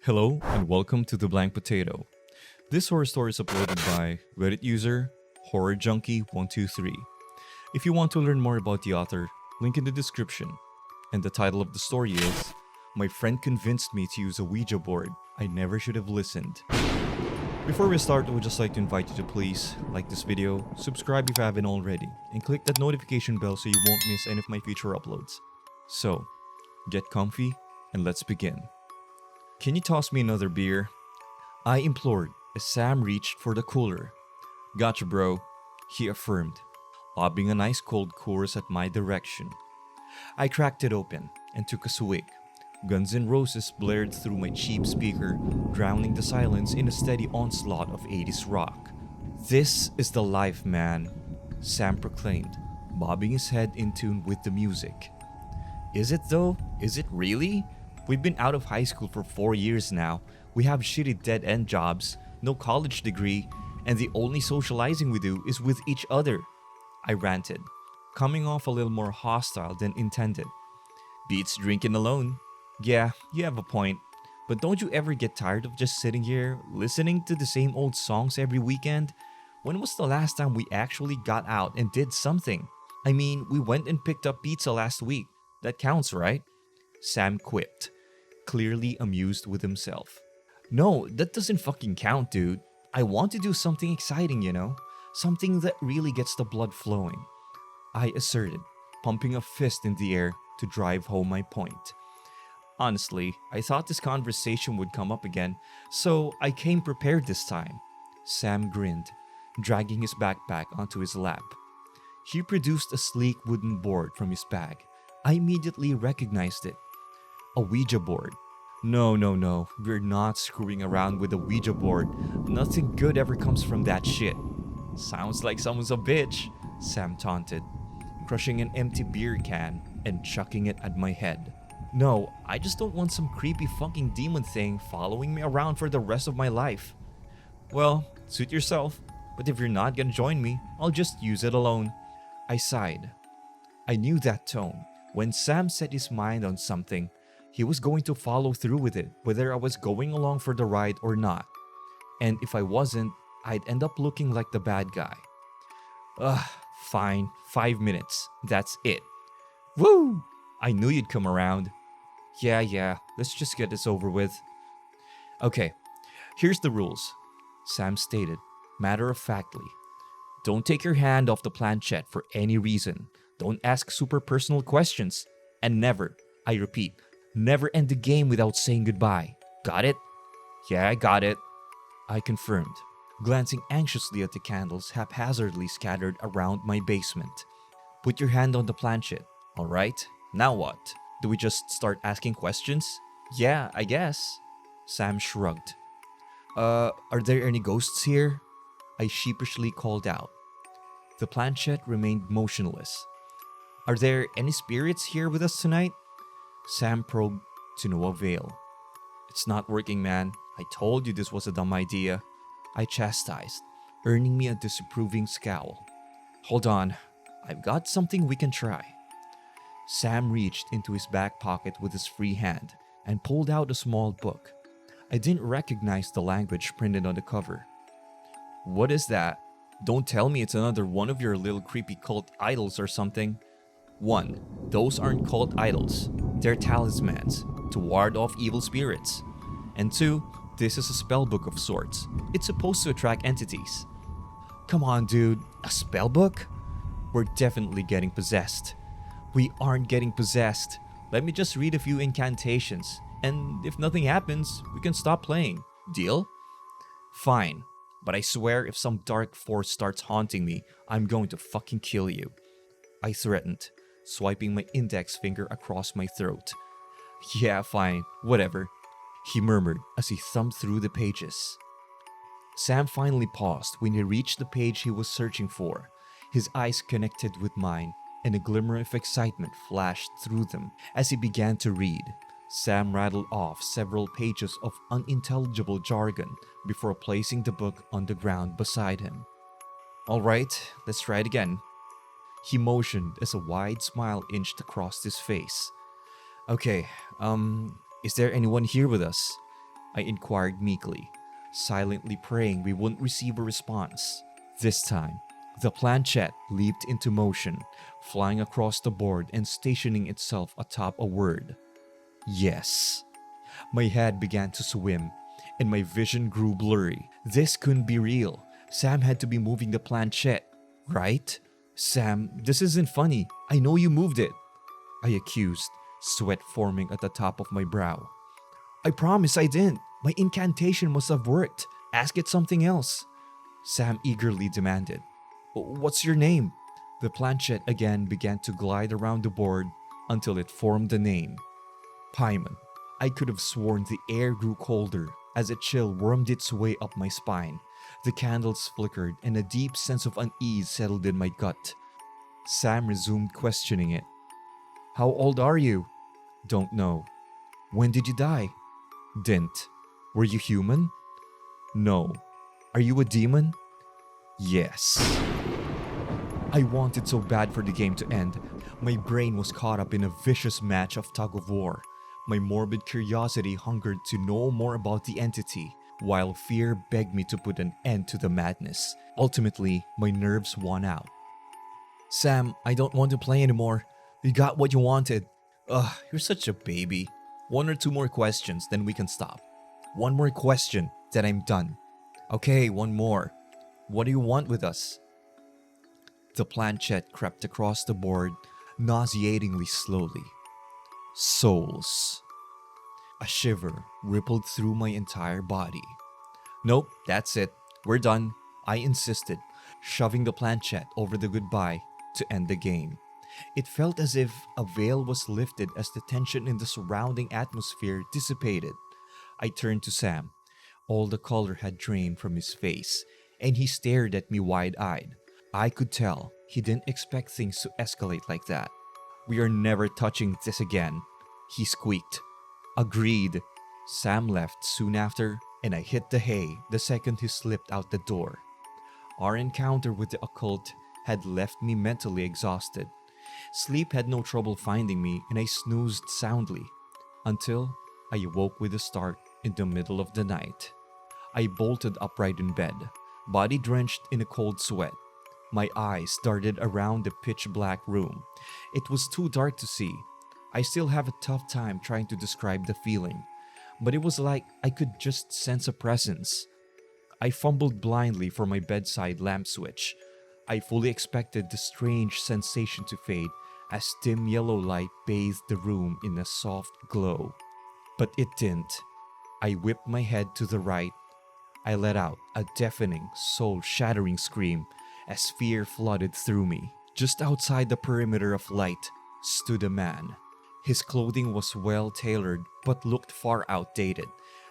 Hello and welcome to The Blank Potato. This horror story is uploaded by Reddit user HorrorJunkie123. If you want to learn more about the author, link in the description. And the title of the story is My Friend Convinced Me to Use a Ouija Board. I Never Should Have Listened. Before we start, I would just like to invite you to please like this video, subscribe if you haven't already, and click that notification bell so you won't miss any of my future uploads. So, get comfy and let's begin. Can you toss me another beer? I implored as Sam reached for the cooler. Gotcha, bro, he affirmed, lobbing a nice cold Coors at my direction. I cracked it open and took a swig. Guns N' Roses blared through my cheap speaker, drowning the silence in a steady onslaught of 80s rock. This is the life, man, Sam proclaimed, bobbing his head in tune with the music. Is it though? Is it really? We've been out of high school for 4 years now. We have shitty dead-end jobs, no college degree, and the only socializing we do is with each other. I ranted, coming off a little more hostile than intended. Beats drinking alone. Yeah, you have a point. But don't you ever get tired of just sitting here, listening to the same old songs every weekend? When was the last time we actually got out and did something? I mean, we went and picked up pizza last week. That counts, right? Sam quipped, clearly amused with himself. No, that doesn't fucking count, dude. I want to do something exciting, you know? Something that really gets the blood flowing. I asserted, pumping a fist in the air to drive home my point. Honestly, I thought this conversation would come up again, so I came prepared this time. Sam grinned, dragging his backpack onto his lap. He produced a sleek wooden board from his bag. I immediately recognized it. A Ouija board. No, we're not screwing around with a Ouija board. Nothing good ever comes from that shit. Sounds like someone's a bitch, Sam taunted, crushing an empty beer can and chucking it at my head. No, I just don't want some creepy fucking demon thing following me around for the rest of my life. Well, suit yourself, but if you're not gonna join me, I'll just use it alone. I sighed. I knew that tone. When Sam set his mind on something, he was going to follow through with it, whether I was going along for the ride or not. And if I wasn't, I'd end up looking like the bad guy. Fine, 5 minutes, that's it. Woo! I knew you'd come around. Yeah, let's just get this over with. Okay, here's the rules, Sam stated, matter-of-factly. Don't take your hand off the planchette for any reason. Don't ask super personal questions. And never, I repeat, never end the game without saying goodbye. Got it? Yeah, I got it, I confirmed, glancing anxiously at the candles haphazardly scattered around my basement. Put your hand on the planchette, alright? Now what? Do we just start asking questions? Yeah, I guess. Sam shrugged. Are there any ghosts here? I sheepishly called out. The planchette remained motionless. Are there any spirits here with us tonight? Sam probed to no avail. It's not working, man. I told you this was a dumb idea, I chastised, earning me a disapproving scowl. Hold on, I've got something we can try. Sam reached into his back pocket with his free hand and pulled out a small book. I didn't recognize the language printed on the cover. What is that? Don't tell me it's another one of your little creepy cult idols or something. 1. Those aren't cult idols. They're talismans to ward off evil spirits. And 2. This is a spell book of sorts. It's supposed to attract entities. Come on, dude. A spell book? We're definitely getting possessed. We aren't getting possessed. Let me just read a few incantations. And if nothing happens, we can stop playing. Deal? Fine. But I swear if some dark force starts haunting me, I'm going to fucking kill you, I threatened, swiping my index finger across my throat. Yeah, fine, whatever, he murmured as he thumbed through the pages. Sam finally paused when he reached the page he was searching for. His eyes connected with mine, and a glimmer of excitement flashed through them as he began to read. Sam rattled off several pages of unintelligible jargon before placing the book on the ground beside him. Alright, let's try it again. He motioned as a wide smile inched across his face. Okay, is there anyone here with us? I inquired meekly, silently praying we wouldn't receive a response. This time, the planchette leaped into motion, flying across the board and stationing itself atop a word. Yes. My head began to swim, and my vision grew blurry. This couldn't be real. Sam had to be moving the planchette, right? Sam, this isn't funny. I know you moved it, I accused, sweat forming at the top of my brow. I promise I didn't. My incantation must have worked. Ask it something else, Sam eagerly demanded. What's your name? The planchette again began to glide around the board until it formed the name. Paimon. I could have sworn the air grew colder as a chill wormed its way up my spine. The candles flickered and a deep sense of unease settled in my gut. Sam resumed questioning it. How old are you? Don't know. When did you die? Didn't. Were you human? No. Are you a demon? Yes. I wanted so bad for the game to end. My brain was caught up in a vicious match of tug-of-war. My morbid curiosity hungered to know more about the entity, while fear begged me to put an end to the madness. Ultimately, my nerves won out. Sam, I don't want to play anymore. You got what you wanted. Ugh, you're such a baby. 1 or 2 more questions, then we can stop. 1 more question, then I'm done. Okay, 1 more. What do you want with us? The planchette crept across the board, nauseatingly slowly. Souls. A shiver rippled through my entire body. Nope, that's it. We're done, I insisted, shoving the planchette over the goodbye to end the game. It felt as if a veil was lifted as the tension in the surrounding atmosphere dissipated. I turned to Sam. All the color had drained from his face, and he stared at me wide-eyed. I could tell he didn't expect things to escalate like that. We are never touching this again, he squeaked. Agreed. Sam left soon after, and I hit the hay the second he slipped out the door. Our encounter with the occult had left me mentally exhausted. Sleep had no trouble finding me, and I snoozed soundly until I awoke with a start in the middle of the night. I bolted upright in bed, body drenched in a cold sweat. My eyes darted around the pitch-black room. It was too dark to see. I still have a tough time trying to describe the feeling, but it was like I could just sense a presence. I fumbled blindly for my bedside lamp switch. I fully expected the strange sensation to fade as dim yellow light bathed the room in a soft glow. But it didn't. I whipped my head to the right. I let out a deafening, soul-shattering scream as fear flooded through me. Just outside the perimeter of light stood a man. His clothing was well-tailored but looked far outdated.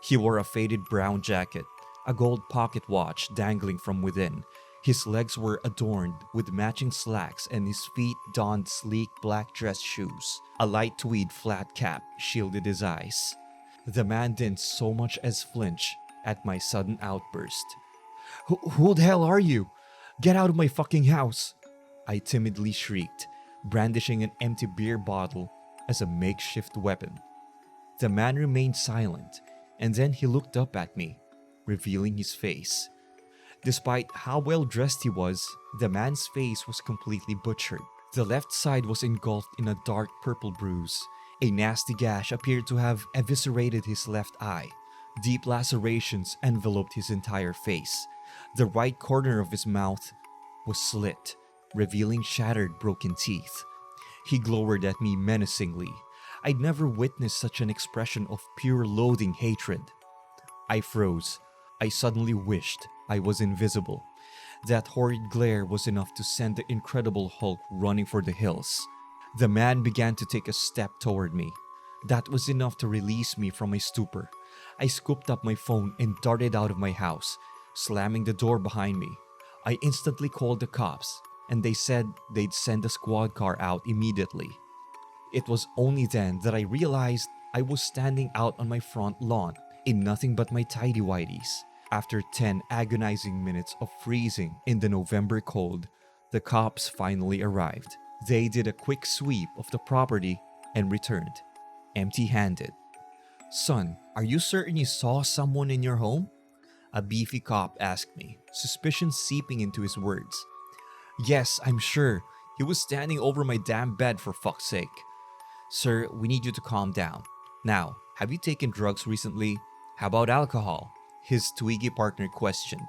He wore a faded brown jacket, a gold pocket watch dangling from within. His legs were adorned with matching slacks and his feet donned sleek black dress shoes. A light tweed flat cap shielded his eyes. The man didn't so much as flinch at my sudden outburst. Who the hell are you? Get out of my fucking house! I timidly shrieked, brandishing an empty beer bottle as a makeshift weapon. The man remained silent, and then he looked up at me, revealing his face. Despite how well dressed he was, the man's face was completely butchered. The left side was engulfed in a dark purple bruise. A nasty gash appeared to have eviscerated his left eye. Deep lacerations enveloped his entire face. The right corner of his mouth was slit, revealing shattered broken teeth. He glowered at me menacingly. I'd never witnessed such an expression of pure loathing hatred. I froze. I suddenly wished I was invisible. That horrid glare was enough to send the Incredible Hulk running for the hills. The man began to take a step toward me. That was enough to release me from my stupor. I scooped up my phone and darted out of my house, slamming the door behind me. I instantly called the cops, and they said they'd send a squad car out immediately. It was only then that I realized I was standing out on my front lawn in nothing but my tighty-whities. After 10 agonizing minutes of freezing in the November cold, the cops finally arrived. They did a quick sweep of the property and returned, empty-handed. "Son, are you certain you saw someone in your home?" A beefy cop asked me, suspicion seeping into his words. "Yes, I'm sure. He was standing over my damn bed, for fuck's sake." "Sir, we need you to calm down. Now, have you taken drugs recently? How about alcohol?" his Twiggy partner questioned.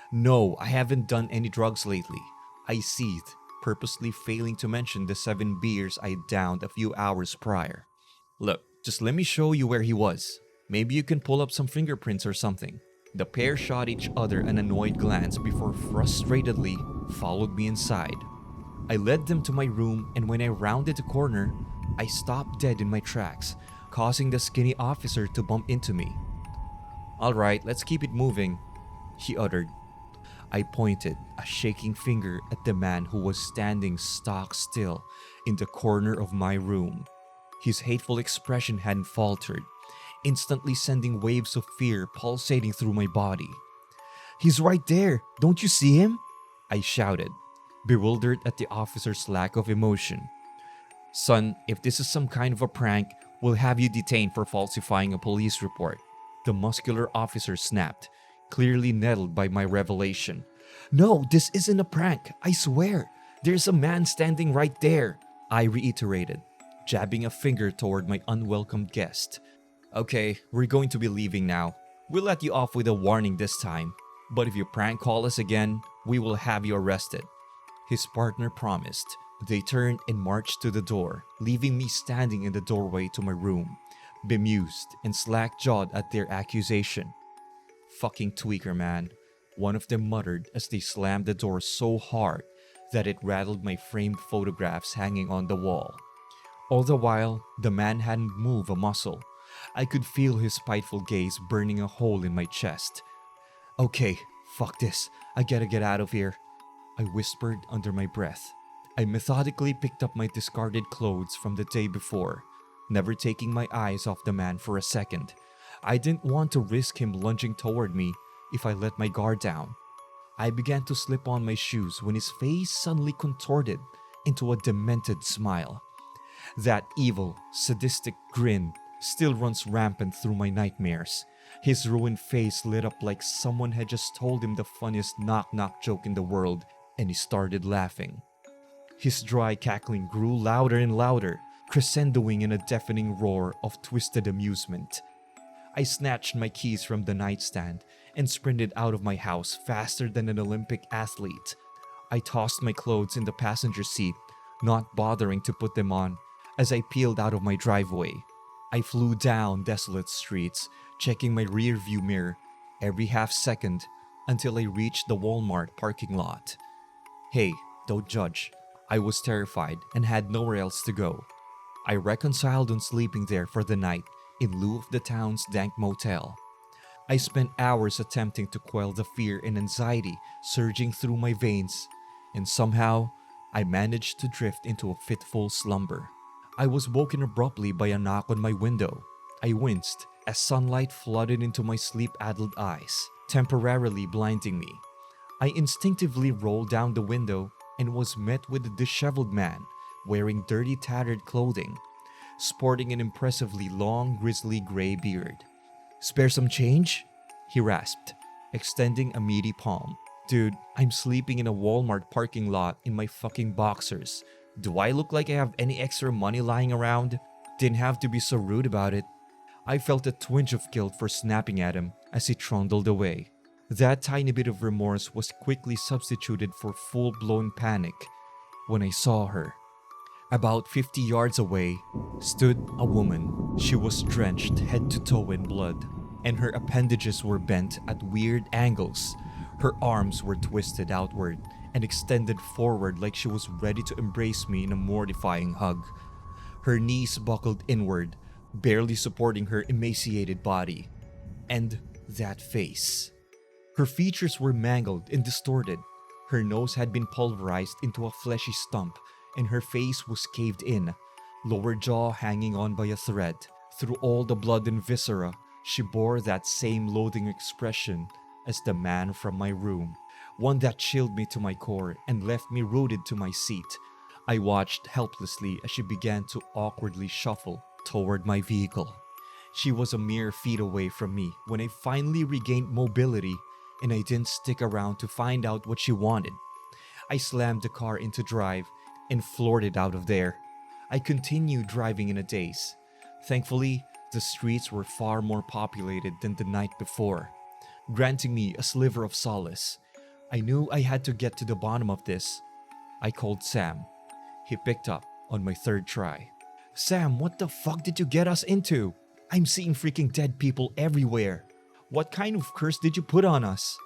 "No, I haven't done any drugs lately," I seethed, purposely failing to mention the 7 beers I downed a few hours prior. "Look, just let me show you where he was. Maybe you can pull up some fingerprints or something." The pair shot each other an annoyed glance before frustratedly followed me inside. I led them to my room, and when I rounded the corner, I stopped dead in my tracks, causing the skinny officer to bump into me. "All right, let's keep it moving," he uttered. I pointed a shaking finger at the man who was standing stock still in the corner of my room. His hateful expression hadn't faltered, instantly sending waves of fear pulsating through my body. "He's right there! Don't you see him?" I shouted, bewildered at the officer's lack of emotion. "Son, if this is some kind of a prank, we'll have you detained for falsifying a police report," the muscular officer snapped, clearly nettled by my revelation. "No, this isn't a prank, I swear. There's a man standing right there," I reiterated, jabbing a finger toward my unwelcome guest. "Okay, we're going to be leaving now. We'll let you off with a warning this time, but if you prank call us again, we will have you arrested," his partner promised. They turned and marched to the door, leaving me standing in the doorway to my room, bemused and slack-jawed at their accusation. "Fucking tweaker, man," one of them muttered as they slammed the door so hard that it rattled my framed photographs hanging on the wall. All the while, the man hadn't moved a muscle. I could feel his spiteful gaze burning a hole in my chest. "Okay, fuck this. I gotta get out of here," I whispered under my breath. I methodically picked up my discarded clothes from the day before, never taking my eyes off the man for a second. I didn't want to risk him lunging toward me if I let my guard down. I began to slip on my shoes when his face suddenly contorted into a demented smile. That evil, sadistic grin still runs rampant through my nightmares. His ruined face lit up like someone had just told him the funniest knock-knock joke in the world, and he started laughing. His dry cackling grew louder and louder, crescendoing in a deafening roar of twisted amusement. I snatched my keys from the nightstand and sprinted out of my house faster than an Olympic athlete. I tossed my clothes in the passenger seat, not bothering to put them on, as I peeled out of my driveway. I flew down desolate streets, checking my rearview mirror every half second until I reached the Walmart parking lot. Hey, don't judge. I was terrified and had nowhere else to go. I reconciled on sleeping there for the night in lieu of the town's dank motel. I spent hours attempting to quell the fear and anxiety surging through my veins, and somehow I managed to drift into a fitful slumber. I was woken abruptly by a knock on my window. I winced as sunlight flooded into my sleep-addled eyes, temporarily blinding me. I instinctively rolled down the window and was met with a disheveled man wearing dirty, tattered clothing, sporting an impressively long, grizzly gray beard. "Spare some change?" he rasped, extending a meaty palm. "Dude, I'm sleeping in a Walmart parking lot in my fucking boxers. Do I look like I have any extra money lying around?" Didn't have to be so rude about it. I felt a twinge of guilt for snapping at him as he trundled away. That tiny bit of remorse was quickly substituted for full-blown panic when I saw her. About 50 yards away stood a woman. She was drenched head to toe in blood, and her appendages were bent at weird angles. Her arms were twisted outward and extended forward like she was ready to embrace me in a mortifying hug. Her knees buckled inward, barely supporting her emaciated body. And that face. Her features were mangled and distorted. Her nose had been pulverized into a fleshy stump, and her face was caved in, lower jaw hanging on by a thread. Through all the blood and viscera, she bore that same loathing expression as the man from my room, one that chilled me to my core and left me rooted to my seat. I watched helplessly as she began to awkwardly shuffle toward my vehicle. She was a mere feet away from me when I finally regained mobility, and I didn't stick around to find out what she wanted. I slammed the car into drive and floored it out of there. I continued driving in a daze. Thankfully, the streets were far more populated than the night before, granting me a sliver of solace. I knew I had to get to the bottom of this. I called Sam. He picked up on my third try. Sam, what the fuck did you get us into? I'm seeing freaking dead people everywhere. What kind of curse did you put on us?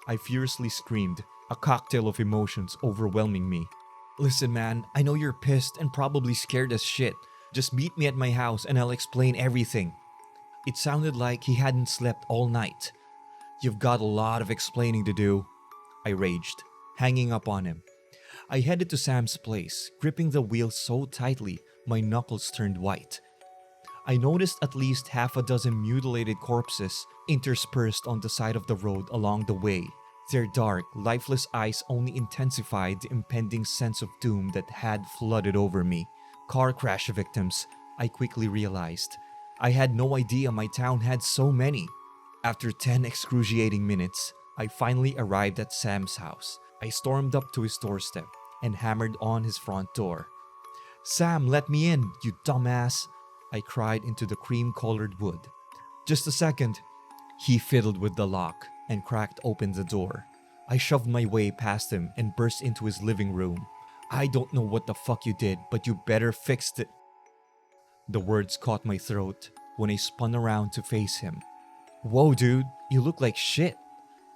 I furiously screamed, a cocktail of emotions overwhelming me. Listen, man, I know you're pissed and probably scared as shit. Just meet me at my house and I'll explain everything. It sounded like he hadn't slept all night. You've got a lot of explaining to do, I raged, hanging up on him. I headed to Sam's place, gripping the wheel so tightly my knuckles turned white. I noticed at least half a dozen mutilated corpses interspersed on the side of the road along the way. Their dark, lifeless eyes only intensified the impending sense of doom that had flooded over me. Car crash victims, I quickly realized. I had no idea my town had so many. After 10 excruciating minutes, I finally arrived at Sam's house. I stormed up to his doorstep and hammered on his front door. Sam, let me in, you dumbass, I cried into the cream-colored wood. Just a second. He fiddled with the lock and cracked open the door. I shoved my way past him and burst into his living room. I don't know what the fuck you did, but you better fix it. The words caught my throat when I spun around to face him. Whoa, dude, you look like shit,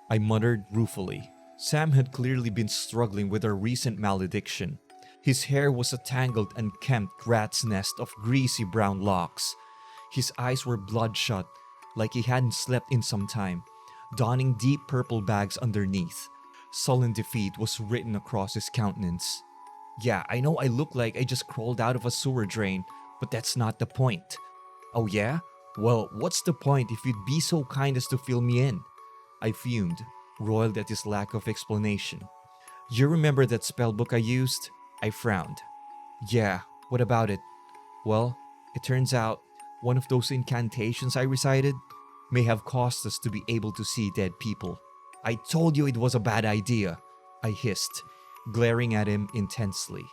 I muttered ruefully. Sam had clearly been struggling with a recent malediction. His hair was a tangled and kempt rat's nest of greasy brown locks. His eyes were bloodshot, like he hadn't slept in some time, donning deep purple bags underneath. Sullen defeat was written across his countenance. Yeah, I know I look like I just crawled out of a sewer drain, but that's not the point. Oh yeah? Well, what's the point if you'd be so kind as to fill me in? I fumed, roiled at his lack of explanation. You remember that spellbook I used? I frowned. Yeah, what about it? Well, it turns out one of those incantations I recited may have caused us to be able to see dead people. I told you it was a bad idea, I hissed, glaring at him intensely.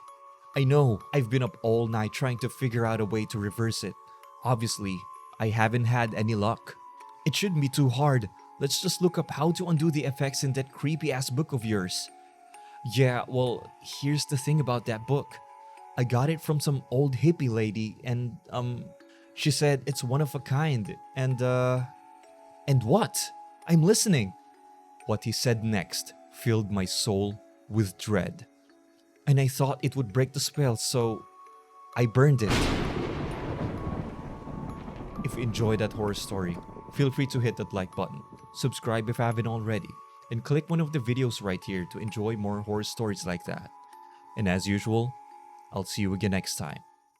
I know, I've been up all night trying to figure out a way to reverse it. Obviously, I haven't had any luck. It shouldn't be too hard. Let's just look up how to undo the effects in that creepy-ass book of yours. Yeah, well, here's the thing about that book. I got it from some old hippie lady and, she said it's one of a kind and what? I'm listening. What he said next filled my soul with dread. And I thought it would break the spell, so I burned it. If you enjoyed that horror story, feel free to hit that like button, subscribe if you haven't already, and click one of the videos right here to enjoy more horror stories like that. And as usual, I'll see you again next time.